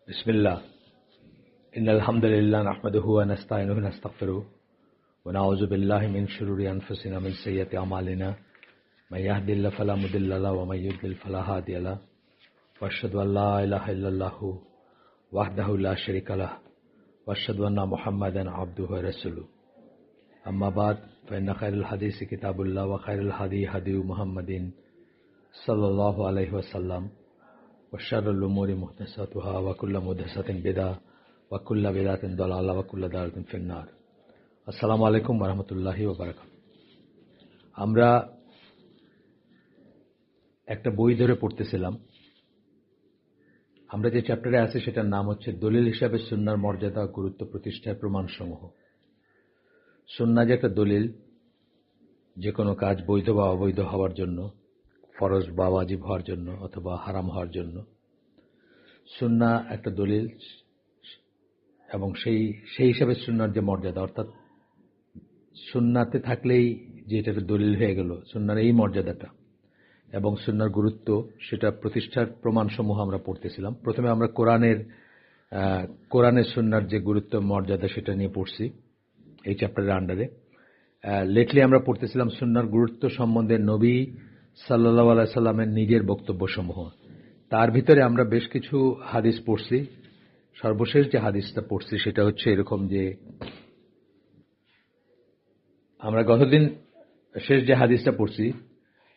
بسم الله إن الحمد لله نحمده ونستعينه ونستغفره ونعوذ بالله من شرور أنفسنا ومن سيئات أعمالنا من يهد الله فلا مضل له ومن يضلل فلا هادي له وأشهد أن لا إله إلا الله وحده لا شريك له وأشهد أن محمدا عبده ورسوله أما بعد فإن خير الحديث كتاب الله وخير الهدي هدي محمد صلى الله عليه وسلم وشر الأمور محدثاتها وكل محدثة بدعة وكل بدعة ضلالة وكل ضلالة في النار আসসালামু আলাইকুম ওয়া রাহমাতুল্লাহি ওয়া বারাকাতুহু। আমরা একটা বই ধরে পড়তেছিলাম। আমরা যে চ্যাপ্টারে আছি সেটার নাম হচ্ছে দলিল হিসাবে সুন্নাহর মর্যাদা ও গুরুত্ব প্রতিষ্ঠার প্রমাণসমূহ। সুন্নাহ যে একটা দলিল, যে কোনো কাজ বৈধ বা অবৈধ হওয়ার জন্য, ফরজ বা ওয়াজিব হওয়ার জন্য অথবা হারাম হওয়ার জন্য সুন্নাহ একটা দলিল, এবং সেই হিসাবে সুন্নাহর যে মর্যাদা, অর্থাৎ সুন্নাতে থাকলেই যে এটা একটা দলিল হয়ে গেল, সুন্নাহর এই মর্যাদাটা এবং সুন্নাহর গুরুত্ব, সেটা প্রতিষ্ঠার প্রমাণসমূহ আমরা পড়তেছিলাম। প্রথমে আমরা কোরআনের সুন্নাহর যে গুরুত্ব মর্যাদা সেটা নিয়ে পড়ছি এই চ্যাপ্টারের আন্ডারে। লেটলি আমরা পড়তেছিলাম সুন্নাহর গুরুত্ব সম্বন্ধে নবী সাল্লাল্লাহু আলাইহি সাল্লামের নিজের বক্তব্যসমূহ। তার ভিতরে আমরা বেশ কিছু হাদিস পড়ছি। সর্বশেষ যে হাদিসটা পড়ছি সেটা হচ্ছে এরকম যে, আমরা গতদিন শেষ যে হাদিসটা পড়ছি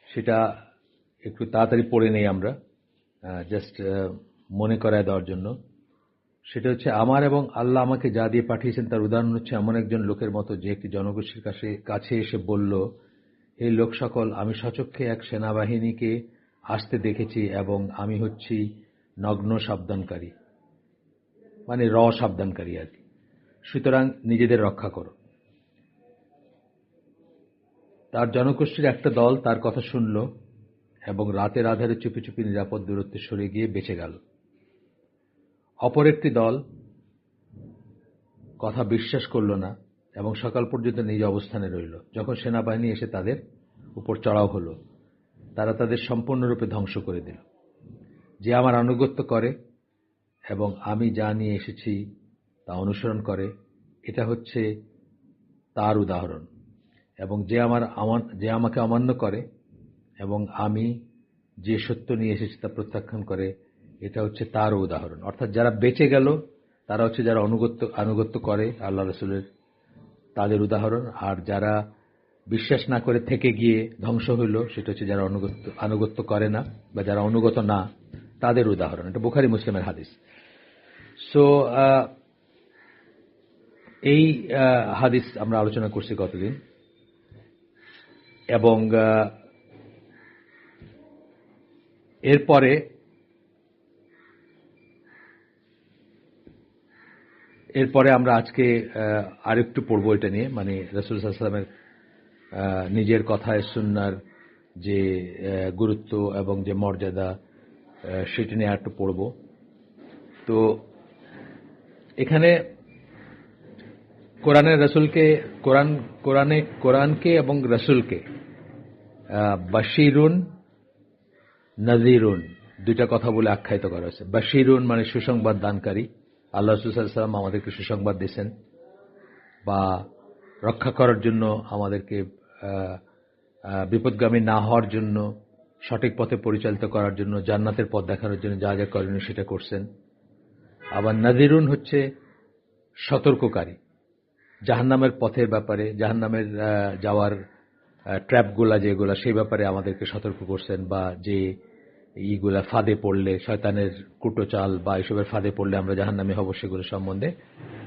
সেটা একটু তাড়াতাড়ি পড়ে নেই আমরা, জাস্ট মনে করায় দেওয়ার জন্য। সেটা হচ্ছে, আমার এবং আল্লাহ আমাকে যা দিয়ে পাঠিয়েছেন তার উদাহরণ হচ্ছে এমন একজন লোকের মতো যে একটি জনগোষ্ঠীর কাছে এসে বলল, এই লোক সকল, আমি স্বচক্ষে এক সেনাবাহিনীকে আসতে দেখেছি এবং আমি হচ্ছি নগ্ন সাবধানকারী, মানে সাবধানকারী আর কি। সুতরাং নিজেদের রক্ষা করো। তার জনগোষ্ঠীর একটা দল তার কথা শুনল এবং রাতের আধারে চুপি চুপি নিরাপদ দূরত্বে সরে গিয়ে বেঁচে গেল। অপর একটি দল কথা বিশ্বাস করল না এবং সকাল পর্যন্ত নিজ অবস্থানে রইল। যখন সেনাবাহিনী এসে তাদের উপর চড়াও হলো, তারা তাদের সম্পূর্ণরূপে ধ্বংস করে দিল। যে আমার আনুগত্য করে এবং আমি যা নিয়ে এসেছি তা অনুসরণ করে, এটা হচ্ছে তার উদাহরণ। এবং যে আমাকে অমান্য করে এবং আমি যে সত্য নিয়ে এসেছি তা প্রত্যাখ্যান করে, এটা হচ্ছে তারও উদাহরণ। অর্থাৎ যারা বেঁচে গেল তারা হচ্ছে যারা আনুগত্য করে আল্লাহ রাসূলের, তাদের উদাহরণ। আর যারা বিশ্বাস না করে থেকে গিয়ে ধ্বংস হইল, সেটা হচ্ছে যারা আনুগত্য করে না বা যারা অনুগত না, তাদের উদাহরণ। এটা বুখারী মুসলিমের হাদিস। সো এই হাদিস আমরা আলোচনা করছি গতদিন, এবং এরপরে আমরা আজকে আরেকটু পড়বো এটা নিয়ে, মানে রাসূল সাল্লাল্লাহু আলাইহি ওয়াসাল্লামের নিজের কথায় সুন্নাহর যে গুরুত্ব এবং যে মর্যাদা, সেটা নিয়ে আরেকটু পড়বো। তো এখানে কোরআনকে এবং রাসূলকে বাশিরুন নাযিরুন দুইটা কথা বলে আখ্যায়িত করা হয়েছে। বাশিরুন মানে সুসংবাদ দানকারী, আল্লাহ রাসূল সাল্লাল্লাহু আলাইহি ওয়াসাল্লাম আমাদেরকে সুসংবাদ দিয়েছেন, বা রক্ষা করার জন্য, আমাদেরকে বিপদগামী না হওয়ার জন্য, সঠিক পথে পরিচালিত করার জন্য, জান্নাতের পথ দেখানোর জন্য যা যা করণীয় সেটা করছেন। আবার নাযিরুন হচ্ছে সতর্ককারী, জাহান্নামের পথের ব্যাপারে, জাহান্নামের যাওয়ার ট্র্যাপগুলা যেগুলা, সেই ব্যাপারে আমাদেরকে সতর্ক করছেন, বা যে এইগুলা ফাঁদে পড়লে, শয়তানের কুটোচাল বা এসবের ফাঁদে পড়লে আমরা জাহান্নামী হব, সেগুলো সম্বন্ধে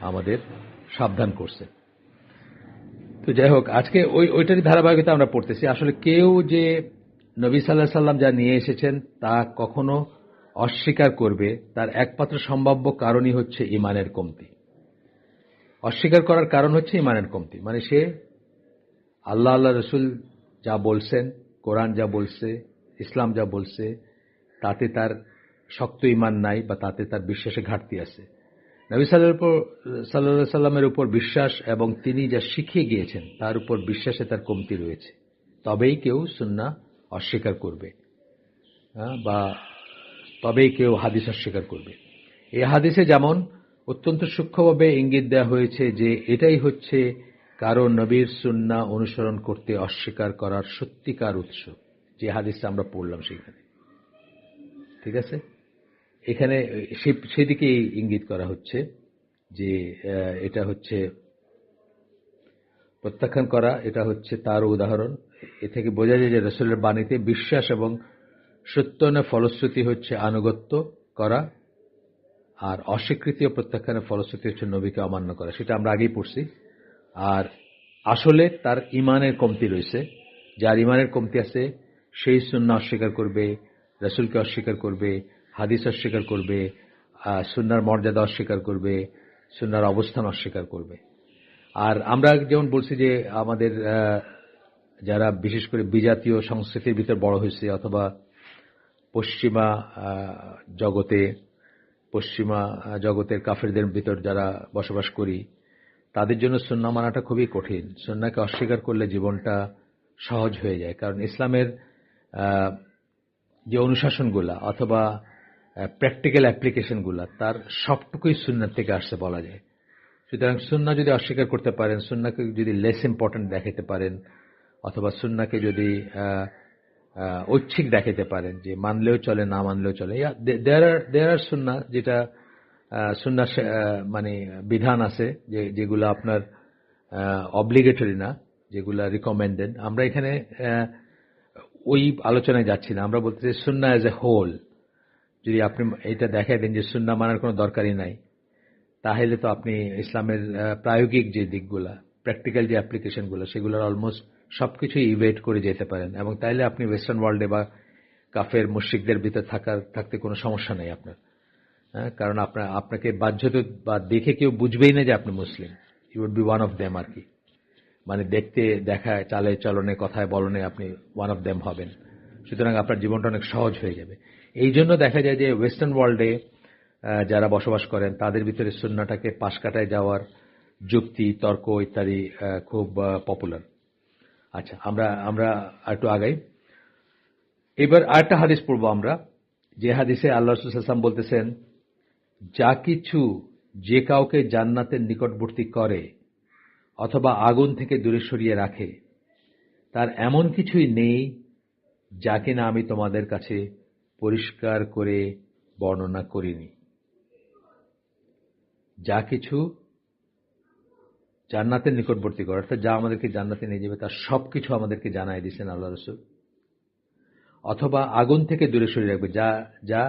আমাদের সাবধান করছেন। তো যাই হোক, আজকে ওইটারই ধারাবাহিকতা আমরা পড়তেছি। আসলে কেউ যে নবী সাল্লাল্লাহু আলাইহি সাল্লাম যা নিয়ে এসেছেন তা কখনো অস্বীকার করবে, তার একমাত্র সম্ভাব্য কারণই হচ্ছে ঈমানের কমতি। অস্বীকার করার কারণ হচ্ছে ঈমানের কমতি, মানে সে আল্লাহ রাসূল যা বলছেন, কোরআন যা বলছে, ইসলাম যা বলছে, তাতে তার শক্ত ঈমান নাই, বা তাতে তার বিশ্বাসে ঘাটতি আছে। নবী সাল্লাল্লাহু আলাইহি সাল্লামের উপর বিশ্বাস এবং তিনি যা শিখিয়ে গিয়েছেন তার উপর বিশ্বাসে তার কমতি রয়েছে, তবেই কেউ সুন্নাহ অস্বীকার করবে, বা তবেই কেউ হাদিস অস্বীকার করবে। এই হাদিসে যেমন অত্যন্ত সূক্ষ্মভাবে ইঙ্গিত দেওয়া হয়েছে যে এটাই হচ্ছে কারো নবীর সুন্নাহ অনুসরণ করতে অস্বীকার করার সত্যিকার উৎস, যে হাদিসটা আমরা পড়লাম সেখানে। ঠিক আছে, এখানে সেদিকে ইঙ্গিত করা হচ্ছে যে এটা হচ্ছে প্রত্যাখ্যান করা, এটা হচ্ছে তার উদাহরণ। এ থেকে বোঝা যায় যে রাসূলের বাণীতে বিশ্বাস এবং সত্যায়নের ফলশ্রুতি হচ্ছে আনুগত্য করা, আর অস্বীকৃতি ও প্রত্যাখ্যানের ফলশ্রুতি হচ্ছে নবীকে অমান্য করা। সেটা আমরা আগেই পড়ছি। আর আসলে তার ইমানের কমতি রয়েছে। যার ইমানের কমতি আছে সেই সুন্নাহ অস্বীকার করবে, রাসূলকে অস্বীকার করবে, হাদিস অস্বীকার করবে, সুন্নাহর মর্যাদা অস্বীকার করবে, সুন্নাহর অবস্থান অস্বীকার করবে। আর আমরা যেমন বলছি যে আমাদের যারা বিশেষ করে বিজাতীয় সংস্কৃতির ভিতর বড় হয়েছে অথবা পশ্চিমা জগতের কাফেরদের ভিতর যারা বসবাস করি, তাদের জন্য সুন্নাহ মানাটা খুবই কঠিন। সুন্নাহকে অস্বীকার করলে জীবনটা সহজ হয়ে যায়, কারণ ইসলামের যে অনুশাসনগুলা অথবা প্র্যাকটিক্যাল অ্যাপ্লিকেশনগুলা তার সবটুকুই সুন্নাহ থেকে আসছে বলা যায়। সুতরাং সুন্নাহ যদি অস্বীকার করতে পারেন, সুন্নাহকে যদি লেস ইম্পর্টেন্ট দেখাতে পারেন, অথবা সুন্নাহকে যদি ঐচ্ছিক দেখাতে পারেন যে মানলেও চলে না মানলেও চলে, দেয়ার আর সুন্নাহ যেটা সুন্নাহ মানে বিধান আছে যেগুলো আপনার অব্লিগেটরি না, যেগুলা রিকমেন্ডেড। আমরা এখানে ওই আলোচনায় যাচ্ছি না, আমরা বলতে চাই সুন্নাহ অ্যাজ এ হোল। যদি আপনি এটা দেখাই দেন যে সুন্নাহ মানার কোনো দরকারই নাই, তাহলে তো আপনি ইসলামের প্রায়োগিক যে দিকগুলা, প্র্যাকটিক্যাল যে অ্যাপ্লিকেশনগুলো, সেগুলোর অলমোস্ট সবকিছুই ইভেট করে যেতে পারেন, এবং তাইলে আপনি ওয়েস্টার্ন ওয়ার্ল্ডে বা কাফের মুশরিকদের ভিতর থাকতে কোনো সমস্যা নেই আপনার। কারণ আপনাকে বাধ্যত বা দেখে কেউ বুঝবেই না যে আপনি মুসলিম। You would be one of them আর কি, মানে দেখতে দেখায়, চালে চলনে, কথায় বলনে আপনি ওয়ান অফ দেম হবেন। সুতরাং আপনার জীবনটা অনেক সহজ হয়ে যাবে। এই জন্য দেখা যায় যে ওয়েস্টার্ন ওয়ার্ল্ডে যারা বসবাস করেন তাদের ভিতরে সুন্নাহটাকে পাশ কাটায় যাওয়ার যুক্তি, তর্ক ইত্যাদি খুব পপুলার। আচ্ছা, আমরা একটু আগাই। এবার আরেকটা হাদিস পড়বো আমরা, যে হাদিসে আল্লাহ রাসূল সাল্লাল্লাহু আলাইহি ওয়াসাল্লাম বলতেছেন, যা কিছু যে কাউকে জান্নাতের নিকটবর্তী করে অথবা আগুন থেকে দূরে সরিয়ে রাখে, তার এমন কিছুই নেই যা কিনা আমি তোমাদের কাছে পরিষ্কার করে বর্ণনা করিনি। যা কিছু জান্নাতের নিকটবর্তী করে, অর্থাৎ যা আমাদেরকে জান্নাতে নিয়ে যাবে তার সবকিছু আমাদেরকে জানাই দিয়েছেন আল্লাহ রাসূল। অথবা আগুন থেকে দূরে সরিয়ে রাখবে, যা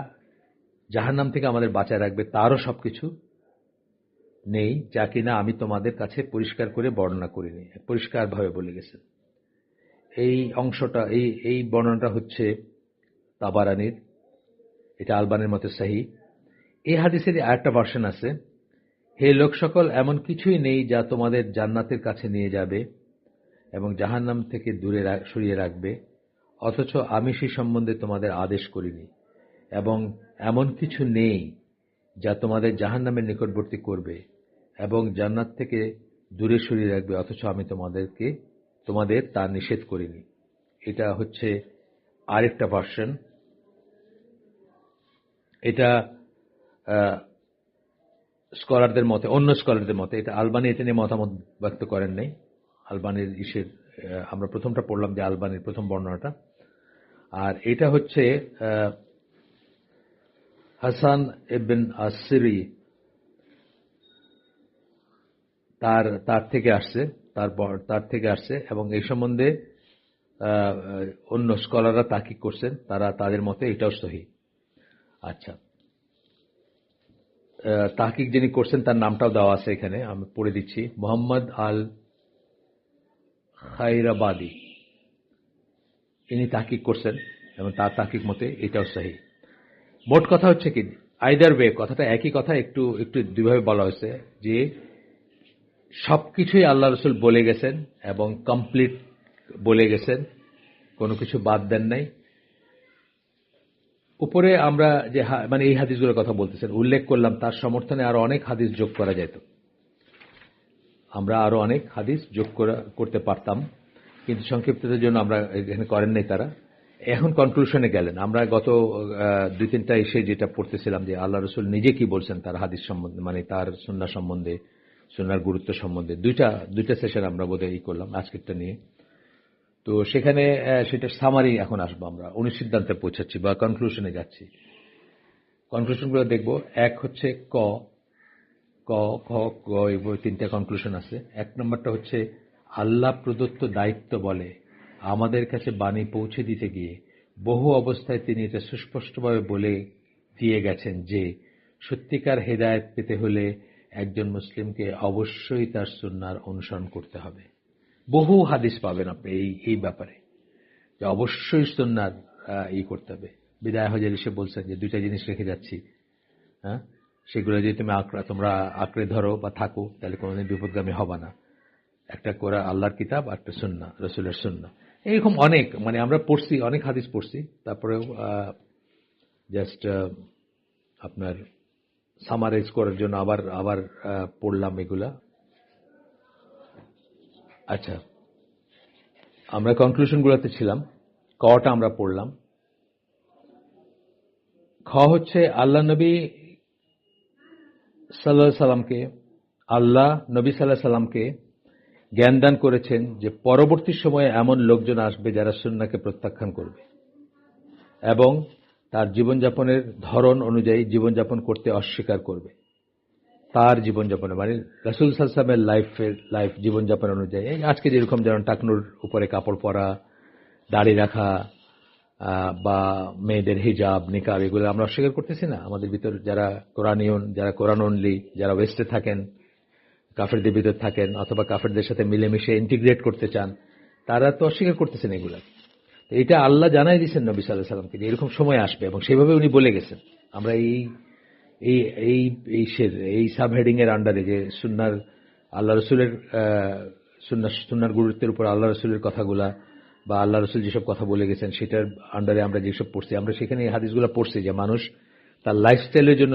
জাহান্নাম থেকে আমাদের বাঁচায় রাখবে, তারও সবকিছু নেই যা কিনা আমি তোমাদের কাছে পরিষ্কার করে বর্ণনা করিনি। পরিষ্কারভাবে বলে গেছেন। এই অংশটা, এই বর্ণনাটা হচ্ছে তাবারানির, এটা আলবানির মতে সহিহ। এই হাদিসের আরেকটা ভার্সন আছে, হে লোক সকল, এমন কিছুই নেই যা তোমাদের জান্নাতের কাছে নিয়ে যাবে এবং জাহান্নাম থেকে দূরে সরিয়ে রাখবে, অথচ আমি সেই সম্বন্ধে তোমাদের আদেশ করিনি। এবং এমন কিছু নেই যা তোমাদের জাহান্নামের নিকটবর্তী করবে এবং জান্নাত থেকে দূরে সরিয়ে রাখবে, অথচ আমি তোমাদের তা নিষেধ করিনি। এটা হচ্ছে আরেকটা ভার্সন। এটা স্কলারদের মতে, অন্য স্কলারদের মতে, এটা আলবানি এটা নিয়ে মতামত ব্যক্ত করেন নাই। আলবানির আমরা প্রথমটা পড়লাম যে আলবানির প্রথম বর্ণনাটা, আর এটা হচ্ছে হাসান ইবন আসিরি তার থেকে আসছে এবং এই সম্বন্ধে অন্য স্কলাররা তাহকিক করছেন, তাদের মতে এটাও সহিহ। আচ্ছা, তাহকিক যিনি করছেন তার নামটাও দেওয়া আছে এখানে, আমি পড়ে দিচ্ছি, মোহাম্মদ আল খায়রাবাদী। ইনি তাহকিক করছেন এবং তার তাহকিক মতে এটাও সহিহ। মোট কথা হচ্ছে কি, আইদার ওয়ে কথাটা একই কথা, একটু দুইভাবে বলা হয়েছে যে সবকিছুই আল্লাহ রাসূল বলে গেছেন এবং কমপ্লিট বলে গেছেন, কোনো কিছু বাদ দেন নাই। উপরে আমরা যে মানে এই হাদিসগুলোর কথা বলতেছেন, উল্লেখ করলাম, তার সমর্থনে আরো অনেক হাদিস যোগ করা যেত, আমরা আরো অনেক হাদিস যোগ করতে পারতাম, কিন্তু সংক্ষিপ্ততার জন্য আমরা এখানে করেন নাই তারা। এখন কনক্লুশনে গেলেন। আমরা গত 2-3টা এসে যেটা পড়তেছিলাম যে আল্লাহ রসুল নিজে কি বলছেন তার হাদিস সম্বন্ধে, মানে তার সুন্নাহ সম্বন্ধে, সুন্নাহর গুরুত্ব সম্বন্ধে। দুইটা সেশন আমরা বোধহয় করলাম আজকেরটা নিয়ে। তো সেখানে সেটা সামারি এখন আসবো, আমরা অনুসিদ্ধান্তে পৌঁছাচ্ছি বা কনক্লুশনে যাচ্ছি। কনক্লুশনগুলো দেখব। এক হচ্ছে ক ক খ গ, এই 3টা কনক্লুশন আছে। 1 নম্বরটা হচ্ছে আল্লাহ প্রদত্ত দায়িত্ব বলে আমাদের কাছে বাণী পৌঁছে দিতে গিয়ে বহু অবস্থায় তিনি এটা সুস্পষ্টভাবে বলে দিয়ে গেছেন যে সত্যিকার হেদায়েত পেতে হলে একজন মুসলিমকে অবশ্যই তার সুন্নাহর অনুসরণ করতে হবে। বহু হাদিস পাবেন আপনি এই ব্যাপারে, যে অবশ্যই সুন্নাহর করতে হবে। বিদায় হজের এসে বলছেন যে 2টা জিনিস রেখে যাচ্ছি, হ্যাঁ, সেগুলো যদি তোমরা আঁকড়ে ধরো বা থাকো তাহলে কোনোদিন বিপদগামী হবে না। একটা করে আল্লাহর কিতাব আর একটা সুন্নাহ, রাসূলের সুন্নাহ। এরকম অনেক, মানে আমরা পড়ছি, অনেক হাদিস পড়ছি, তারপরেও জাস্ট আপনার সামারাইজ করার জন্য আবার পড়লাম এগুলা। আচ্ছা, আমরা কনক্লুশনগুলোতে ছিলাম। কটা আমরা পড়লাম। খ হচ্ছে আল্লাহ নবী সাল্লাল্লাহু সাল্লামকে, আল্লাহ নবী সাল্লাল্লাহু সাল্লামকে জ্ঞান দান করেছেন যে পরবর্তী সময়ে এমন লোকজন আসবে যারা সুন্নাহকে প্রত্যাখ্যান করবে এবং তার জীবনযাপনের ধরন অনুযায়ী জীবনযাপন করতে অস্বীকার করবে। তার জীবনযাপনে মানে রাসূল সাল্লাল্লাহু আলাইহি ওয়াসাল্লামের লাইফ জীবনযাপন অনুযায়ী, আজকে যেরকম যেমন টাকনুর উপরে কাপড় পরা, দাড়ি রাখা, বা মেয়েদের হিজাব, নিকাব, এগুলো আমরা অস্বীকার করতেছি না। আমাদের ভিতর যারা কোরআনিয়ন, যারা কোরআন অনলি, যারা ওয়েস্টে থাকেন, কাফেরদের ভিতর থাকেন অথবা কাফেরদের সাথে মিলেমিশে ইন্টিগ্রেট করতে চান, তারা তো অস্বীকার করতেছেন এগুলা। এটা আল্লাহ জানাই দিয়েছেন নবী সাল্লাল্লাহু আলাইহি ওয়াসাল্লামকে যে এরকম সময় আসবে এবং সেভাবে উনি বলে গেছেন। আমরা এই এই এই সাব হেডিং এর আন্ডারে যে সুন্নাহর, আল্লাহ রসুলের সুন্নাহর গুরুত্বের উপর আল্লাহ রসুলের কথাগুলা বা আল্লাহ রসুল যেসব কথা বলে গেছেন সেটার আন্ডারে আমরা যেসব পড়ছি, আমরা সেখানে এই হাদিসগুলো পড়ছি যে মানুষ তার লাইফস্টাইলের জন্য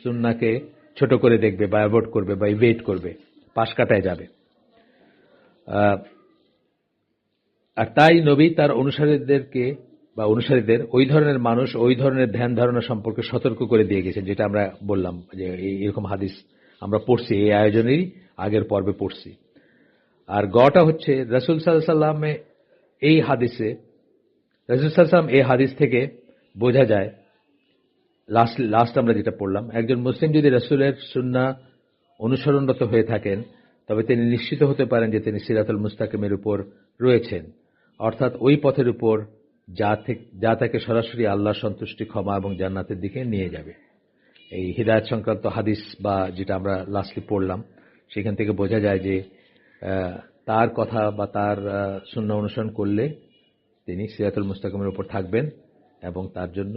সুন্নাহকে ছোট করে দেখবে বা অ্যাভয়েড করবে বা ইভেট করবে, পাশ কাটায় যাবে। আর তাই নবী তার অনুসারীদের ওই ধরনের মানুষ, ওই ধরনের ধ্যান ধারণা সম্পর্কে সতর্ক করে দিয়ে গেছেন, যেটা আমরা বললাম যে এরকম হাদিস আমরা পড়ছি, এই আয়োজনেরই আগের পর্বে পড়ছি। আর গটা হচ্ছে রাসূল সাল্লাল্লাহু আলাইহি ওয়াসাল্লাম এই হাদিস থেকে বোঝা যায়, লাস্ট আমরা যেটা পড়লাম, একজন মুসলিম যদি রাসূলের সুন্নাহ অনুসরণরত হয়ে থাকেন তবে তিনি নিশ্চিত হতে পারেন যে তিনি সিরাতুল মুস্তাকিমের উপর রয়েছেন, অর্থাৎ ওই পথের উপর যা তাকে সরাসরি আল্লাহর সন্তুষ্টি, ক্ষমা এবং জান্নাতের দিকে নিয়ে যাবে। এই হিদায়াত সংক্রান্ত হাদিস বা যেটা আমরা লাস্টলি পড়লাম, সেখান থেকে বোঝা যায় যে তার কথা বা তার সুন্নাহ অনুসরণ করলে তিনি সিরাতুল মুস্তাকিমের উপর থাকবেন এবং তার জন্য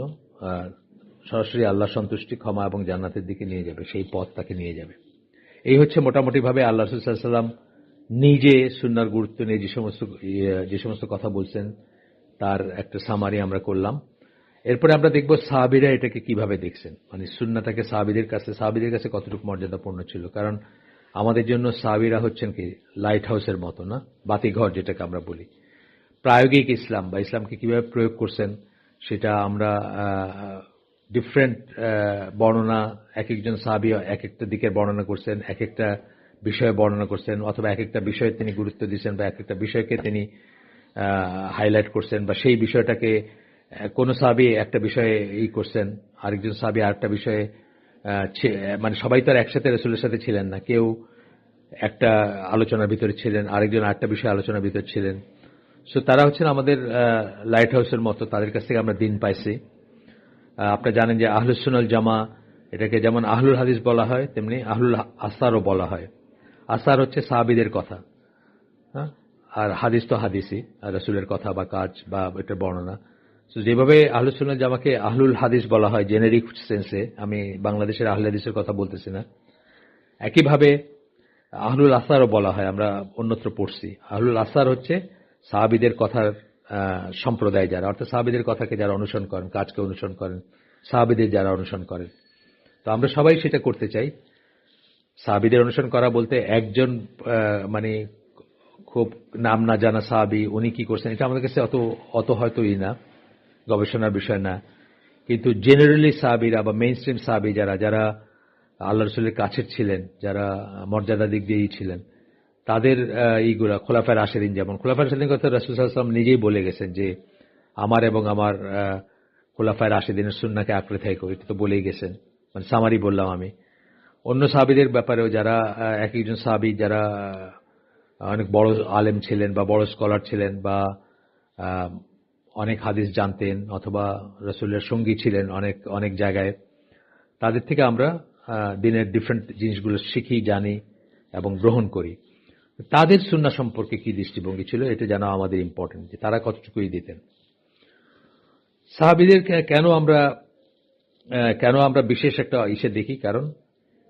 সরাসরি আল্লাহর সন্তুষ্টি, ক্ষমা এবং জান্নাতের দিকে নিয়ে যাবে, সেই পথ তাকে নিয়ে যাবে। এই হচ্ছে মোটামুটিভাবে আল্লাহ রাসূল সাল্লাল্লাহু আলাইহি ওয়াসাল্লাম নিজে সুন্নাহর গুরুত্ব নিয়ে যে সমস্ত কথা বলছেন তার একটা সামারি আমরা করলাম। এরপরে আমরা দেখব সাহাবীরা এটাকে কিভাবে দেখছেন, মানে সুন্নাহটাকে সাহাবীদের কাছে কতটুকু মর্যাদাপূর্ণ ছিল। কারণ আমাদের জন্য সাহাবীরা হচ্ছেন কি লাইট হাউসের মতো, না, বাতিঘর যেটাকে আমরা বলি। প্রায়োগিক ইসলাম বা ইসলামকে কিভাবে প্রয়োগ করছেন সেটা আমরা ডিফারেন্ট বর্ণনা, এক একজন সাহাবী এক একটা দিকের বর্ণনা করছেন, এক একটা বিষয়ে বর্ণনা করছেন, অথবা এক একটা বিষয়ে তিনি গুরুত্ব দিয়েছেন বা এক একটা বিষয়কে তিনি হাইলাইট করছেন, বা সেই বিষয়টাকে কোন সাহাবী একটা বিষয়ে করছেন, আরেকজন সাহাবী আরেকটা বিষয়ে, মানে সবাই তো আর একসাথে রাসূলের সাথে ছিলেন না, কেউ একটা আলোচনার ভিতরে ছিলেন, আরেকজন আরেকটা বিষয়ে আলোচনার ভিতরে ছিলেন। সো তারা হচ্ছেন আমাদের লাইট হাউসের মতো, তাদের কাছ থেকে আমরা দিন পাইছি। আপনারা জানেন যে আহলুস সুন্নাহ ওয়াল জামা, এটাকে যেমন আহলুল হাদিস বলা হয় তেমনি আহলুল আসারও বলা হয়। আসার হচ্ছে সাহাবীদের কথা, হ্যাঁ, আর হাদিস তো হাদিসই, রাসূলের কথা বা কাজ বা এটার বর্ণনা। সো যেভাবে আহলুস সুন্নাহ ওয়াল জামাকে আহলুল হাদিস বলা হয় জেনেরিক সেন্সে, আমি বাংলাদেশের আহলে হাদিসের কথা বলতেছি না, একইভাবে আহলুল আসারও বলা হয়, আমরা অন্যত্র পড়ছি। আহলুল আসার হচ্ছে সাহাবীদের কথার সম্প্রদায় যারা, অর্থাৎ সাহাবীদের কথাকে যারা অনুসরণ করেন, কাজকে অনুসরণ করেন, সাহাবীদের যারা অনুসরণ করেন। তো আমরা সবাই সেটা করতে চাই। সাহাবীদের অনুসরণ করা বলতে একজন মানে খুব নাম না জানা সাহাবী উনি কি করছেন এটা আমাদের কাছে অত হয়তো না, গবেষণার বিষয় না, কিন্তু জেনারেলি সাহাবীরা বা মেইন স্ট্রিম সাহাবী যারা যারা আল্লাহ রসুলের কাছের ছিলেন, যারা মর্যাদা দিক দিয়েই ছিলেন, তাদের এইগুলা খোলাফায়ে রাশেদিন, যেমন খোলাফায়ে রাশেদিন কথা রাসূল সাল্লাল্লাহু আলাইহি ওয়াসাল্লাম নিজেই বলে গেছেন যে আমার এবং আমার খোলাফায়ে রাশেদিনের সুন্নাহকে আঁকড়ে থাকো, এটা তো বলেই গেছেন, মানে সামারি বললাম আমি। অন্য সাহাবীদের ব্যাপারেও যারা এক একজন সাহাবী যারা অনেক বড় আলেম ছিলেন বা বড় স্কলার ছিলেন বা অনেক হাদিস জানতেন অথবা রাসূলের সঙ্গী ছিলেন অনেক অনেক জায়গায়, তাদের থেকে আমরা দিনের ডিফারেন্ট জিনিসগুলো শিখি, জানি এবং গ্রহণ করি। তাদের সুন্নাহ সম্পর্কে কি দৃষ্টিভঙ্গি ছিল এটা জানা আমাদের ইম্পর্টেন্ট, যে তারা কতটুকুই দিতেন। সাহাবীদের কেন আমরা বিশেষ একটা ইসে দেখি, কারণ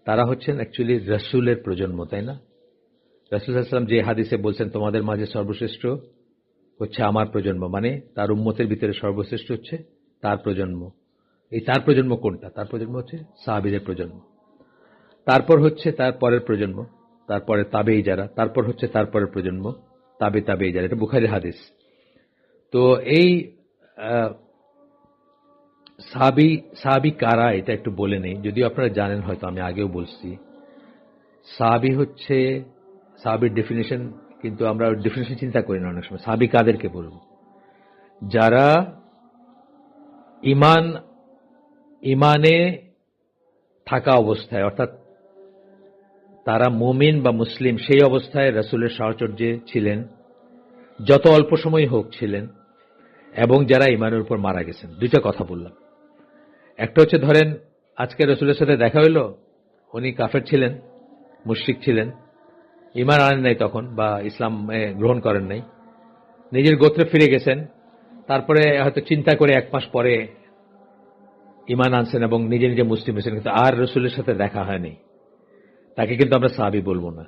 তারা হচ্ছেন অ্যাকচুয়ালি রাসূলের প্রজন্ম, তাই না? রাসূল সাল্লাল্লাহু আলাইহি ওয়াসাল্লাম যে হাদিসে বলছেন তোমাদের মাঝে সর্বশ্রেষ্ঠ হচ্ছে আমার প্রজন্ম, মানে তার উম্মতের ভিতরে সর্বশ্রেষ্ঠ হচ্ছে তার প্রজন্ম। এই তার প্রজন্ম কোনটা? তার প্রজন্ম হচ্ছে সাহাবীদের প্রজন্ম, তারপর হচ্ছে তার পরের প্রজন্ম, তারপরে তাবেঈ যারা, তারপর হচ্ছে তারপরের প্রজন্ম তাবেঈ যারা। এটা বুখারীর হাদিস। তো এই সাহাবী কারা এটা একটু বলে নেই, যদিও আপনারা জানেন, হয়তো আমি আগেও বলছি। সাহাবীর ডেফিনেশন, কিন্তু আমরা ডেফিনেশন চিন্তা করি না অনেক সময়। সাহাবী কাদেরকে বলবো? যারা ইমানে থাকা অবস্থায়, অর্থাৎ তারা মুমিন বা মুসলিম সেই অবস্থায় রাসূলের সাহচর্যে ছিলেন, যত অল্প সময় হোক ছিলেন, এবং যারা ইমানের উপর মারা গেছেন। দুইটা কথা বললাম। একটা হচ্ছে ধরেন আজকে রাসূলের সাথে দেখা হইল, উনি কাফের ছিলেন, মুশরিক ছিলেন, ঈমান আনেন নাই তখন, বা ইসলাম গ্রহণ করেন নাই, নিজের গোত্রে ফিরে গেছেন, তারপরে হয়তো চিন্তা করে এক মাস পরে ঈমান আনছেন এবং নিজে নিজে মুসলিম হয়েছেন, কিন্তু আর রাসূলের সাথে দেখা হয়নি, তাকে কিন্তু আমরা সাহাবী বলবো না।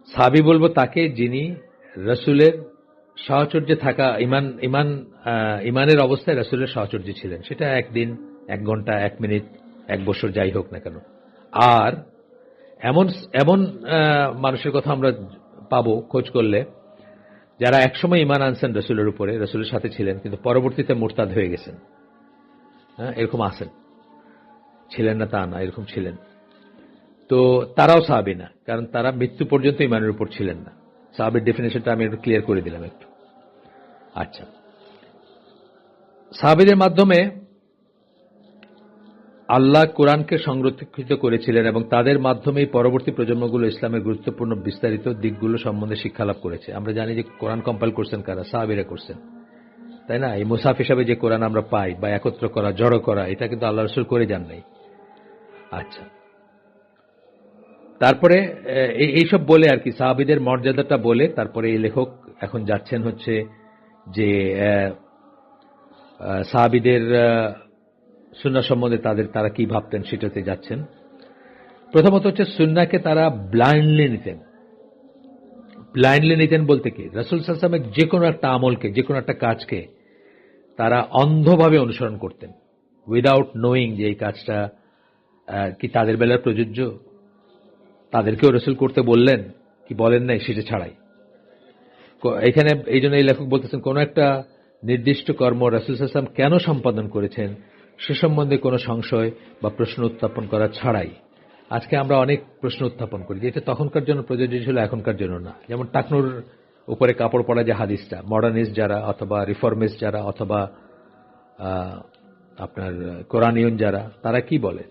সাহাবী বলবো তাকে যিনি রাসূলের সাহচর্যে থাকা, ইমানের অবস্থায় রাসূলের সাহচর্যে ছিলেন, সেটা একদিন, এক ঘন্টা, এক মিনিট, এক বছর, যাই হোক না কেন। আর এমন এমন মানুষের কথা আমরা পাবো খোঁজ করলে, যারা একসময় ঈমান আনছেন রাসূলের উপরে, রাসূলের সাথে ছিলেন, কিন্তু পরবর্তীতে মুরতাদ হয়ে গেছেন। হ্যাঁ, এরকম আছেন, ছিলেন না তা না, এরকম ছিলেন। তো তারাও সাহাবী না, কারণ তারা মৃত্যু পর্যন্ত ঈমানের উপর ছিলেন না। সাহাবীর ডেফিনেশনটা আমি একটু ক্লিয়ার করে দিলাম একটু। আচ্ছা, সাহাবীদের মাধ্যমে আল্লাহ কোরআনকে সংরক্ষিত করেছিলেন এবং তাদের মাধ্যমেই পরবর্তী প্রজন্মগুলো ইসলামের গুরুত্বপূর্ণ বিস্তারিত দিকগুলো সম্বন্ধে শিক্ষালাভ করেছে। আমরা জানি যে কোরআন কম্পাইল করছেন কারা? সাহাবীরা করছেন, তাই না? এই মুসাফ হিসাবে যে কোরআন আমরা পাই, বা একত্র করা, জড়ো করা, এটা কিন্তু আল্লাহ রাসূল করে যান নাই। আচ্ছা, তারপরে এইসব বলে আর কি, সাহাবীদের মর্যাদাটা বলে, তারপরে এই লেখক এখন যাচ্ছেন হচ্ছে যে সাহাবীদের সুন্নাহ সম্বন্ধে তারা কি ভাবতেন সেটাতে যাচ্ছেন। প্রথমত হচ্ছে সুন্নাহকে তারা ব্লাইন্ডলি নিতেন বলতে কি, রাসূল সাল্লাল্লাহু আলাইহি ওয়াসাল্লামের যে কোনো একটা আমলকে, যে কোনো একটা কাজকে তারা অন্ধভাবে অনুসরণ করতেন, উইদাউট নোয়িং যে এই কাজটা কি তাদের বেলায় প্রযোজ্য, তাদেরকেও রাসূল করতে বললেন কি বলেন নাই সেটা ছাড়াই। এখানে এই জন্য এই লেখক বলতেছেন, কোন একটা নির্দিষ্ট কর্ম রাসূল সাল্লাল্লাহু আলাইহি ওয়াসাল্লাম কেন সম্পাদন করেছেন সে সম্বন্ধে কোনো সংশয় বা প্রশ্ন উত্থাপন করা ছাড়াই। আজকে আমরা অনেক প্রশ্ন উত্থাপন করি, যে এটা তখনকার জন্য প্রযোজ্য ছিল, এখনকার জন্য না। যেমন টাকনুর উপরে কাপড় পরা যে হাদিসটা, মডার্নিস্ট যারা অথবা রিফর্মিস্ট যারা অথবা আপনার কোরআনিয়ন যারা, তারা কি বলে,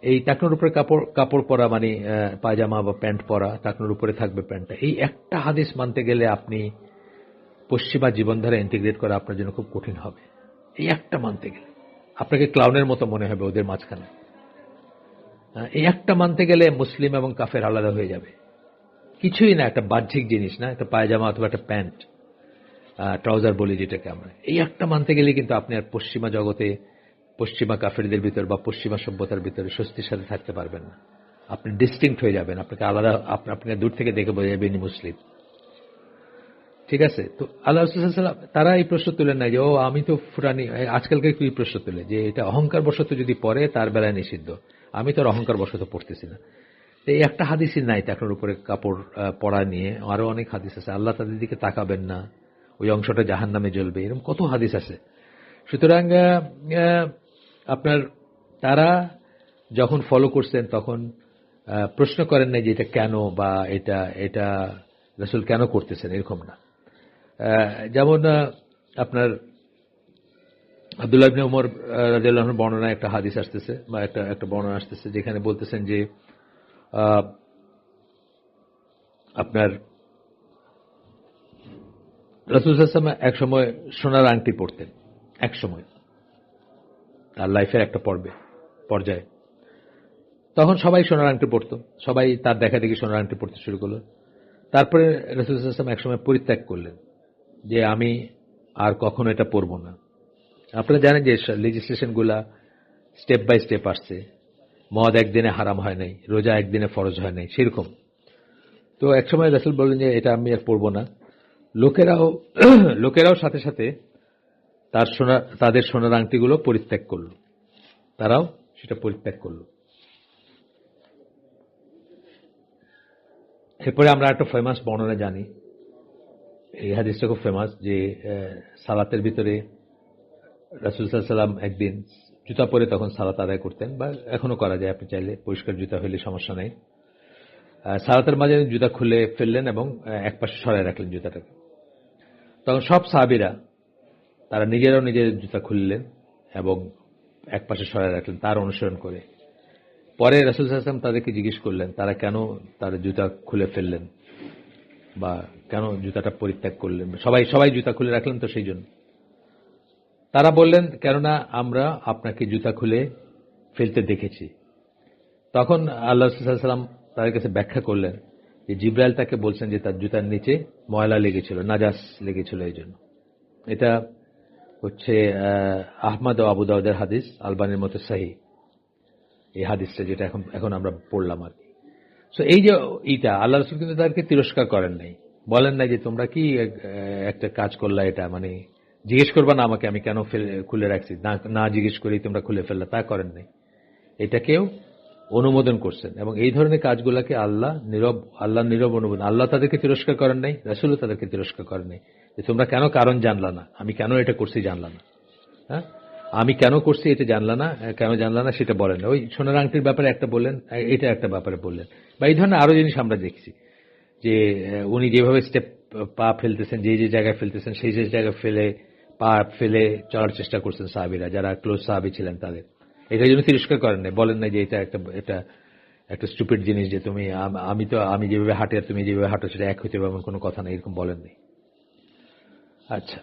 এই টাকনুর উপরে কাপড় পরা মানে পায়জামা বা প্যান্ট পরা, টাকনুর উপরে থাকবে প্যান্টটা, এই একটা হাদিস মানতে গেলে আপনি পশ্চিমা জীবনধারা ইন্টিগ্রেট করা আপনার জন্য খুব কঠিন হবে। এই একটা মানতে গেলে আপনাকে ক্লাউনের মতো মনে হবে ওদের মাঝখানে। এই একটা মানতে গেলে মুসলিম এবং কাফের আলাদা হয়ে যাবে। কিছুই না, একটা বাহ্যিক জিনিস না, একটা পায়জামা অথবা একটা প্যান্ট, ট্রাউজার বলি যেটাকে আমরা, এই একটা মানতে গেলে কিন্তু আপনি আর পশ্চিমা জগতে, পশ্চিমা কাফেরদের ভিতর বা পশ্চিমা সভ্যতার ভিতরে স্বস্তির সাথে থাকতে পারবেন না। আপনি ডিস্টিংক্ট হয়ে যাবেন, আপনাকে আলাদা, আপনাকে দূর থেকে দেখে বোঝা যাবে ইনি মুসলিম। ঠিক আছে? তো আল্লাহ রাসূল সাল্লাল্লাহু আলাইহি ওয়াসাল্লাম তারা এই প্রশ্ন তুলেন নাই যে ও আমি তো ফুরানি, আজকালকে কি প্রশ্ন তুলে যে এটা অহংকার বশত যদি পড়ে তার বেলায় নিষিদ্ধ, আমি তো আর অহংকার বশত পড়তেছি না। এই একটা হাদিসই নাই টাকনুর উপরে কাপড় পরা নিয়ে, আরো অনেক হাদিস আছে। আল্লাহ তাদের দিকে তাকাবেন না, ওই অংশটা জাহান্নামে জ্বলবে, এরকম কত হাদিস আছে। সুতরাং আপনার তারা যখন ফলো করছেন তখন প্রশ্ন করেন নাই যে এটা কেন, বা এটা এটা রাসূল কেন করতেছেন, এরকম না। যেমন আপনার আব্দুল্লাহ ইবনে উমর রাদিয়াল্লাহু আনহুর বর্ণনায় একটা হাদিস আসতেছে, বা একটা বর্ণনা আসতেছে, যেখানে বলতেছেন যে আপনার রাসূল সাল্লাল্লাহু আলাইহি ওয়াসাল্লাম এক সময় সোনার আংটি পরতেন, এক সময় তার লাইফের একটা পর্যায়ে। তখন সবাই সোনার আংটি পরত, সবাই তার দেখা দেখি সোনার আংটি পরতে শুরু করলো। তারপরে রাসূল সাল্লাল্লাহু আলাইহি ওয়াসাল্লাম এক সময় পরিত্যাগ করলেন, যে আমি আর কখনো এটা পরব না। আপনারা জানেন যে লেজিসলেশনগুলা স্টেপ বাই স্টেপ আসছে। মদ একদিনে হারাম হয় নাই, রোজা একদিনে ফরজ হয় নাই, সেরকম। তো একসময় রাসূল বললেন যে এটা আমি আর পরব না। লোকেরাও সাথে সাথে তাদের সোনার আংটিগুলো পরিত্যাগ করলো, তারাও সেটা পরিত্যাগ করলো। এরপরে আমরা একটা ফেমাস বর্ণনা জানি, এই হাদিসটা খুব ফেমাস, যে সালাতের ভিতরে রাসূল সাল্লাল্লাহু আলাইহি ওয়াসাল্লাম একদিন জুতা পরে তখন সালাত আদায় করতেন, বা এখনো করা যায়, আপনি চাইলে পরিষ্কার জুতা হলে সমস্যা নেই। সালাতের মাঝে জুতা খুলে ফেললেন এবং এক পাশে সরায় রাখলেন জুতাটাকে। তখন সব সাহাবীরা তারা নিজেরাও নিজের জুতা খুললেন এবং এক পাশে সরায় রাখলেন তার অনুসরণ করে। পরে রাসূল সাল্লাল্লাহু আলাইহি ওয়াসাল্লাম তাদেরকে জিজ্ঞেস করলেন তারা কেন তার জুতা খুলে ফেললেন, বা কেন জুতাটা পরিত্যাগ করলেন। সবাই জুতা খুলে রাখলেন, তো সেই জন্য তারা বললেন, কেননা আমরা আপনাকে জুতা খুলে ফেলতে দেখেছি। তখন আল্লাহ রাসূল সাল্লাল্লাহু আলাইহি ওয়াসাল্লাম তাদের কাছে ব্যাখ্যা করলেন যে জিবরাইল তাকে বলছেন যে তার জুতার নিচে ময়লা লেগেছিল, নাজাস লেগেছিল, এই জন্য। এটা হচ্ছে আহমদ ও আবু দাউদের হাদিস, আলবানির মতো সহিহ এই হাদিসটা, যেটা এখন আমরা পড়লাম আর কি। সো এই যে আল্লাহ রাসূল কিন্তু তাদেরকে তিরস্কার করেন নাই, বলেন নাই যে তোমরা কি একটা কাজ করলা, এটা মানে জিজ্ঞেস করবা না আমাকে আমি কেন খুলে রাখছি, না জিজ্ঞেস করেই তোমরা খুলে ফেললা, তা করেন নাই। এটাকেও অনুমোদন করছেন, এবং এই ধরনের কাজগুলোকে আল্লাহ নীরব অনুমোদন। আল্লাহ তাদেরকে তিরস্কার করেন নাই, রাসূলও তাদেরকে তিরস্কার করেন নাই, যে তোমরা কেন কারণ জানলা না, আমি কেন এটা করছি জানলা না, হ্যাঁ আমি কেন করছি এটা জানলা না, কেন জানলা না সেটা বলেন না। ওই সোনার আংটির ব্যাপারে একটা বললেন, এটা একটা ব্যাপারে বললেন, বা এই ধরনের আরো জিনিস আমরা দেখছি, যে উনি যেভাবে পা ফেলতেছেন, যে জায়গায় ফেলতেছেন সেই জায়গায় পা ফেলে চলার চেষ্টা করছেন সাহাবীরা, যারা ক্লোজ সাহাবী ছিলেন তাদের। এটার জন্য তিরস্কার করেন নাই, বলেন নাই যে এটা একটা স্টুপিড জিনিস, যে আমি যেভাবে হাঁটি আর তুমি যেভাবে হাঁটো সেটা এক হইতে হবে এমন কোনো কথা নেই, এরকম বলেন নাই। আচ্ছা,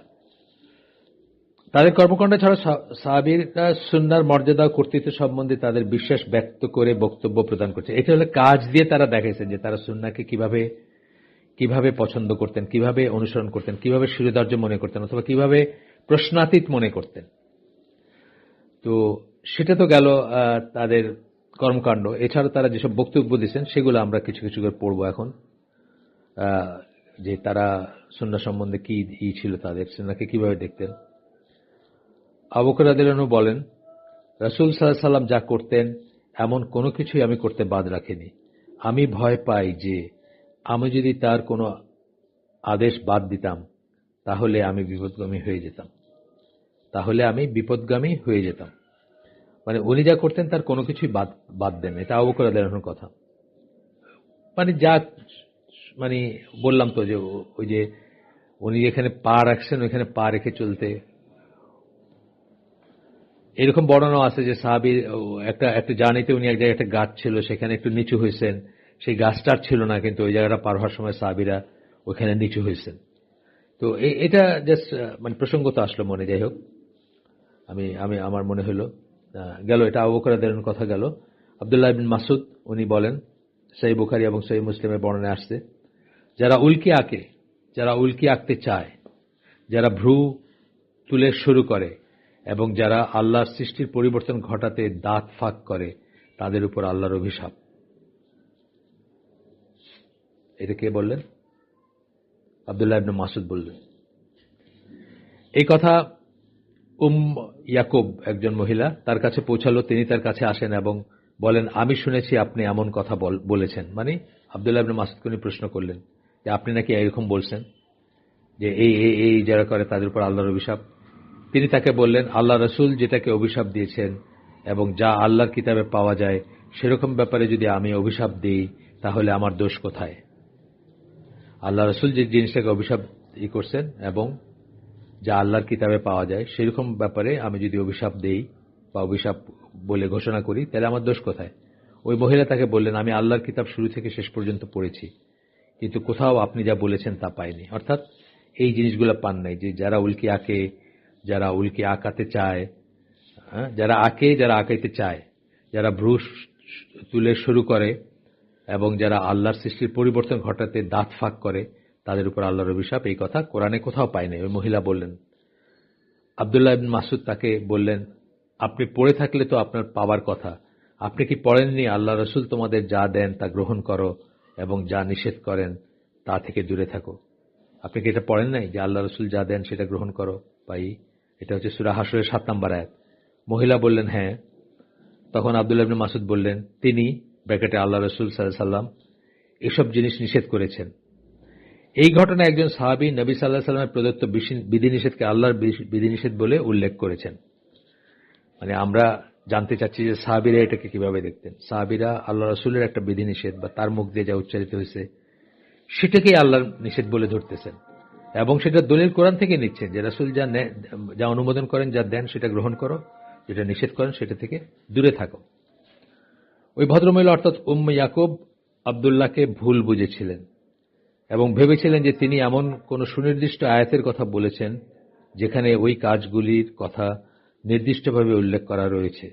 তাদের কর্মকাণ্ড ছাড়া সাহাবীরা সুন্নাহর মর্যাদা ও কর্তৃত্ব সম্বন্ধে তাদের বিশ্বাস ব্যক্ত করে বক্তব্য প্রদান করছে। এটা হলো কাজ দিয়ে তারা দেখাইছেন যে তারা সুন্নাহকে কিভাবে পছন্দ করতেন, কিভাবে অনুসরণ করতেন, কিভাবে সুবিধার্য মনে করতেন, অথবা কিভাবে প্রশ্নাতীত মনে করতেন। তো সেটা তো গেল তাদের কর্মকাণ্ড। এছাড়া তারা যেসব বক্তব্য দিয়েছেন সেগুলো আমরা কিছু কিছু করে পড়বো এখন, যে তারা সুন্নাহ সম্বন্ধে কি ছিল, তাদের সুন্নাহকে কিভাবে দেখতেন। আবু বকর রাদিয়াল্লাহু আনহু বলেন, রাসূল সাল্লাল্লাহু আলাইহি ওয়াসাল্লাম যা করতেন এমন কোনো কিছুই আমি করতে বাদ রাখিনি। আমি ভয় পাই যে আমি যদি তার কোনো আদেশ বাদ দিতাম তাহলে আমি বিপথগামী হয়ে যেতাম। মানে উনি যা করতেন তার কোনো কিছুই বাদ দেন, এটা আবু বকর রাদিয়াল্লাহু আনহুর কথা। মানে বললাম তো যে ওই যে উনি যেখানে পা রাখছেন ওইখানে পা রেখে চলতে। এরকম বর্ণনা আছে যে সাহাবীর একটা জার্নিতে উনি এক জায়গায় একটা গাছ ছিল, সেখানে একটু নিচু হয়েছেন, সেই গাছটার ছিল না, কিন্তু ওই জায়গাটা পার হওয়ার সময় সাহাবীরা ওখানে নিচু হয়েছেন। তো এটা জাস্ট মানে প্রসঙ্গত আসলো মনে, যাই হোক আমার মনে হলো গেল, এটা আবু বকর রাদিয়াল্লাহু আনহুর কথা গেল। আব্দুল্লাহ ইবনে মাসউদ উনি বলেন, সহিহ বুখারী এবং সহিহ মুসলিমের বর্ণনায় আসছে, যারা উল্কি আঁকতে চায়, যারা ভ্রু তুলে শুরু করে, এবং যারা আল্লাহর সৃষ্টির পরিবর্তন ঘটাতে দাঁত ফাঁক করে, তাদের উপর আল্লাহর অভিশাপ। এটা কে বললেন? আব্দুল্লাহ ইবনে মাসউদ বললেন। এই কথা ইয়াকুব, একজন মহিলা, তার কাছে পৌঁছালো। তিনি তার কাছে আসেন এবং বলেন, আমি শুনেছি আপনি এমন কথা বলেছেন। মানে আব্দুল্লাহ ইবনে মাসউদকে উনি প্রশ্ন করলেন যে আপনি নাকি এরকম বলছেন। যে এই এই এই যারা করে তাদের উপর আল্লাহর অভিশাপ। তিনি তাকে বললেন, আল্লাহ রসুল যেটাকে অভিশাপ দিয়েছেন এবং যা আল্লাহর কিতাবে পাওয়া যায় সেরকম ব্যাপারে যদি আমি অভিশাপ দিই তাহলে আমার দোষ কোথায়? আল্লাহ রসুল যে জিনিসটাকে অভিশাপ করছেন এবং যা আল্লাহর কিতাবে পাওয়া যায় সেরকম ব্যাপারে আমি যদি অভিশাপ দেই বা অভিশাপ বলে ঘোষণা করি তাহলে আমার দোষ কোথায়? ওই মহিলা তাকে বললেন, আমি আল্লাহর কিতাব শুরু থেকে শেষ পর্যন্ত পড়েছি, কিন্তু কোথাও আপনি যা বলেছেন তা পাইনি। অর্থাৎ এই জিনিসগুলো পান নাই, যে যারা উল্কি আঁকে, যারা উল্কি আঁকাতে চায়, যারা আঁকে, যারা আঁকাইতে চায়, যারা ভ্রু তুলে শুরু করে এবং যারা আল্লাহর সৃষ্টির পরিবর্তন ঘটাতে দাঁত ফাঁক করে, তাদের উপর আল্লাহর অভিশাপ, এই কথা কোরআনে কোথাও পায় নাই। ওই মহিলা বললেন। আব্দুল্লাহ ইবনে মাসউদ তাকে বললেন, আপনি পড়ে থাকলে তো আপনার পাওয়ার কথা, আপনি কি পড়েননি আল্লাহ রসুল তোমাদের যা দেন তা গ্রহণ করো এবং যা নিষেধ করেন তা থেকে দূরে থাকো? আপনি কি এটা পড়েন নাই যে আল্লাহ রসুল যা দেন সেটা গ্রহণ করো? পাই, এটা হচ্ছে সূরা হাশরের 7 নম্বর আয়াত। মহিলা বললেন, হ্যাঁ। তখন আব্দুল্লাহ ইবনে মাসউদ বললেন, তিনি ব্র্যাকেটে আল্লাহ রসুল সাল্লাল্লাহু আলাইহি সাল্লাম এসব জিনিস নিষেধ করেছেন। এই ঘটনায় একজন সাহাবী নবী সাল্লাল্লাহু আলাইহি সাল্লামের প্রদত্ত বিধিনিষেধকে আল্লাহর বিধিনিষেধ বলে উল্লেখ করেছেন। মানে আমরা জানতে চাচ্ছি যে সাহাবীরা এটাকে কিভাবে দেখতেন। সাহাবীরা আল্লাহ রসুলের একটা বিধিনিষেধ বা তার মুখ দিয়ে যা উচ্চারিত হয়েছে সেটাকেই আল্লাহর নিষেধ বলে ধরতেছেন এবং সেটা দলিল কোরআন থেকে নিচ্ছেন যে রাসূল যা অনুমোদন করেন, যা দেন সেটা গ্রহণ করো, যেটা নিষেধ করেন সেটা থেকে দূরে থাকো। ওই ভদ্রমহিলা অর্থাৎ ইয়াকুব আব্দুল্লাহকে ভুল বুঝেছিলেন এবং ভেবেছিলেন যে তিনি এমন কোন সুনির্দিষ্ট আয়াতের কথা বলেছেন যেখানে ওই কাজগুলির কথা নির্দিষ্টভাবে উল্লেখ করা রয়েছে।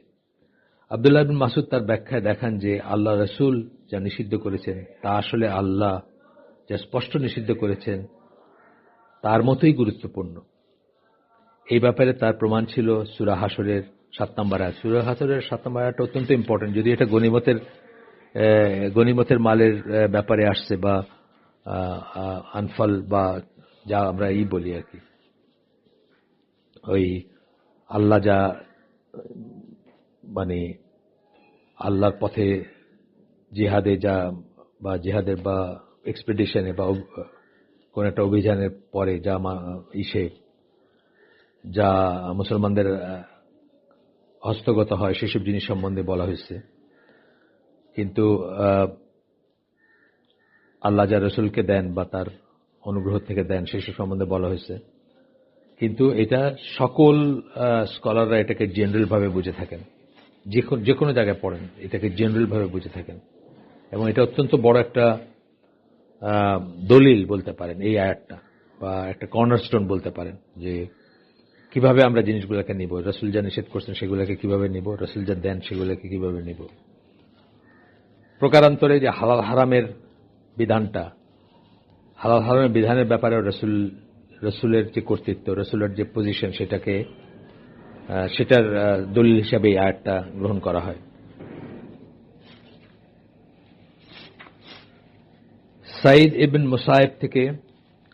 আব্দুল্লাহ ইবনে মাসউদ তার ব্যাখ্যায় দেখান যে আল্লাহ রসুল যা নিষিদ্ধ করেছেন তা আসলে আল্লাহ যা স্পষ্ট নিষিদ্ধ করেছেন তার মতোই গুরুত্বপূর্ণ। এই ব্যাপারে তার প্রমাণ ছিল সূরা হাশরের 7 নম্বর আয়াত। সূরা হাশরের 7 নম্বর আয়াতটা অত্যন্ত ইম্পর্টেন্ট, যদি এটা গনিমতের মালের ব্যাপারে আসছে বা আনফাল বা যা আমরা বলি আর কি, ওই আল্লাহ যা মানে আল্লাহর পথে জিহাদে যা বা জিহাদের বা এক্সপেডিশনে বা কোন একটা অভিযানের পরে যা যা মুসলমানদের হস্তগত হয় সেসব জিনিস সম্বন্ধে বলা হয়েছে। কিন্তু আল্লাহ যা রসুলকে দেন বা তার অনুগ্রহ থেকে দেন সেসব সম্বন্ধে বলা হয়েছে। কিন্তু এটা সকল স্কলাররা এটাকে জেনারেল ভাবে বুঝে থাকেন, যে কোনো জায়গায় পড়েন এটাকে জেনারেল ভাবে বুঝে থাকেন এবং এটা অত্যন্ত বড় একটা দলিল বলতে পারেন এই আয়াতটা, বা একটা কর্নারস্টোন বলতে পারেন যে কিভাবে আমরা জিনিসগুলোকে নিব, রাসূল যা নিষেধ করছেন সেগুলোকে কিভাবে নিব, রাসূল যা দেন সেগুলোকে কিভাবে নিব। প্রকারান্তরে যে হালাল হারামের বিধানটা, হালাল হারামের বিধানের ব্যাপারে রসুলের যে কর্তৃত্ব, রসুলের যে পজিশন, সেটার দলিল হিসাবে এই আয়াতটা গ্রহণ করা হয়। সাঈদ ইবনে মুসাইব থেকে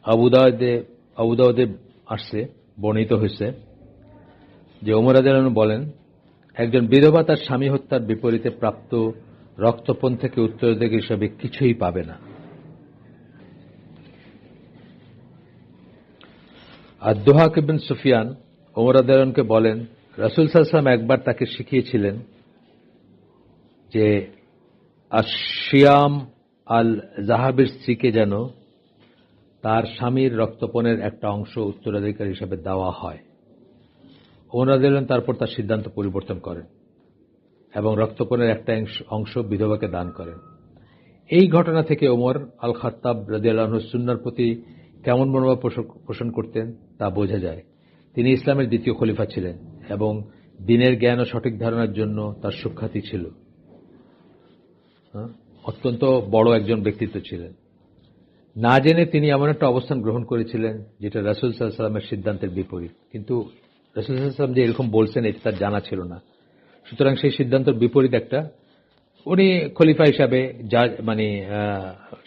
আবু দাউদে আসছে, বর্ণিত হয়েছে যে ওমর রাদিয়াল্লাহু আনহু বলেন, একজন বিধবা তার স্বামী হত্যার বিপরীতে প্রাপ্ত রক্তপণ থেকে উত্তরাধিকারী হিসাবে কিছুই পাবে না। আর দুহাক ইবনে সুফিয়ান ওমর রাদিয়াল্লাহু আনহুকে বলেন, রাসূল সাল্লাল্লাহু আলাইহি ওয়াসাল্লাম একবার তাকে শিখিয়েছিলেন যে আশ-শিয়াম আল জাহাবের স্ত্রীকে যেন তার স্বামীর রক্তপণের একটা অংশ উত্তরাধিকারী হিসাবে দেওয়া হয়। ওমর রাদিয়াল্লাহু আনহু তারপর তার সিদ্ধান্ত পরিবর্তন করেন এবং রক্তপণের একটা অংশ বিধবাকে দান করেন। এই ঘটনা থেকে ওমর আল খাত্তাব রাদিয়াল্লাহু আনহু সুন্নাহর প্রতি কেমন মনোভাব পোষণ করতেন তা বোঝা যায়। তিনি ইসলামের দ্বিতীয় খলিফা ছিলেন এবং দ্বীনের জ্ঞান ও সঠিক ধারণার জন্য তার সুখ্যাতি ছিল। অত্যন্ত বড় একজন ব্যক্তিত্ব ছিলেন। না জেনে তিনি এমন একটা অবস্থান গ্রহণ করেছিলেন যেটা রাসূল সাল্লাল্লাহু আলাইহি ওয়াসাল্লামের সিদ্ধান্তের বিপরীত, কিন্তু রাসূল সাল্লাল্লাহু আলাইহি ওয়াসাল্লাম যে এরকম বলছেন এটা তার জানা ছিল না। সুতরাং সেই সিদ্ধান্তের বিপরীত একটা, উনি খলিফা হিসাবে যা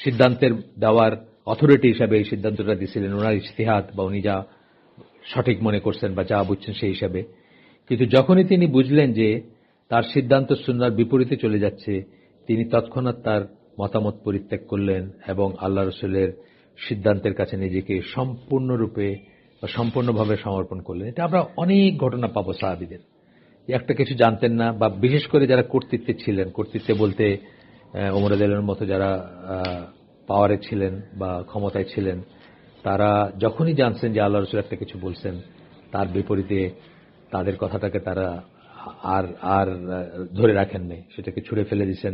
সিদ্ধান্তের দেওয়ার অথরিটি হিসাবে এই সিদ্ধান্তটা দিয়েছিলেন, ওনার ইজতিহাদ বা উনি যা সঠিক মনে করছেন বা যা বুঝছেন সেই হিসাবে। কিন্তু যখনই তিনি বুঝলেন যে তার সিদ্ধান্ত সুন্নাহর বিপরীতে চলে যাচ্ছে, তিনি তৎক্ষণাৎ তার মতামত পরিত্যাগ করলেন এবং আল্লাহ রসুলের সিদ্ধান্তের কাছে নিজেকে সম্পূর্ণরূপে বা সম্পূর্ণভাবে সমর্পণ করলেন। এটা আমরা অনেক ঘটনা পাবো সাহাবীদের। একটা কিছু জানতেন না, বা বিশেষ করে যারা কর্তৃত্বে ছিলেন, কর্তৃত্বে বলতে ওমর রাদিয়াল্লাহু মতো যারা পাওয়ারে ছিলেন বা ক্ষমতায় ছিলেন, তারা যখনই জানছেন যে আল্লাহ রাসূল একটা কিছু বলছেন, তার বিপরীতে তাদের কথাটাকে তারা আর আর ধরে রাখেন নাই, সেটাকে ছুঁড়ে ফেলে দিয়েছেন।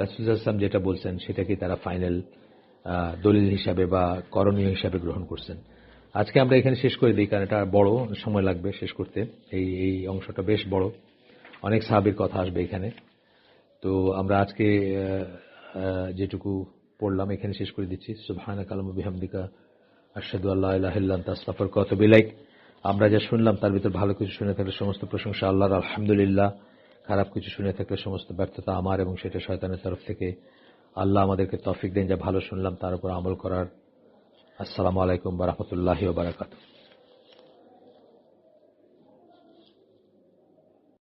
রাসূল সাল্লাল্লাহু আলাইহি ওয়াসাল্লাম যেটা বলছেন সেটাকে তারা ফাইনাল দলিল হিসাবে বা করণীয় হিসাবে গ্রহণ করছেন। আজকে আমরা এখানে শেষ করে দিই, কারণ এটা বড় সময় লাগবে শেষ করতে। এই অংশটা বেশ বড়, অনেক সাহাবীর কথা আসবে এখানে। তো আমরা আজকে যেটুকু পড়লাম এখানে শেষ করে দিচ্ছি। সুবহানাকা আল্লাহুম্মা বিহামদিকা আশহাদু আল্লা ইলাহা ইল্লা আনতা আস্তাগফিরুকা ওয়া আতুবু ইলাইক। আমরা যা শুনলাম তার ভিতর ভালো কিছু শুনে থাকলে সমস্ত প্রশংসা আল্লাহর, আলহামদুলিল্লাহ। খারাপ কিছু শুনে থাকলে সমস্ত ব্যর্থতা আমার এবং সেটা শয়তানের তরফ থেকে। আল্লাহ আমাদেরকে তৌফিক দেন যা ভালো শুনলাম তার উপর আমল করার। আসসালামু আলাইকুম ওয়া রাহমাতুল্লাহি ওয়া বারাকাতুহু।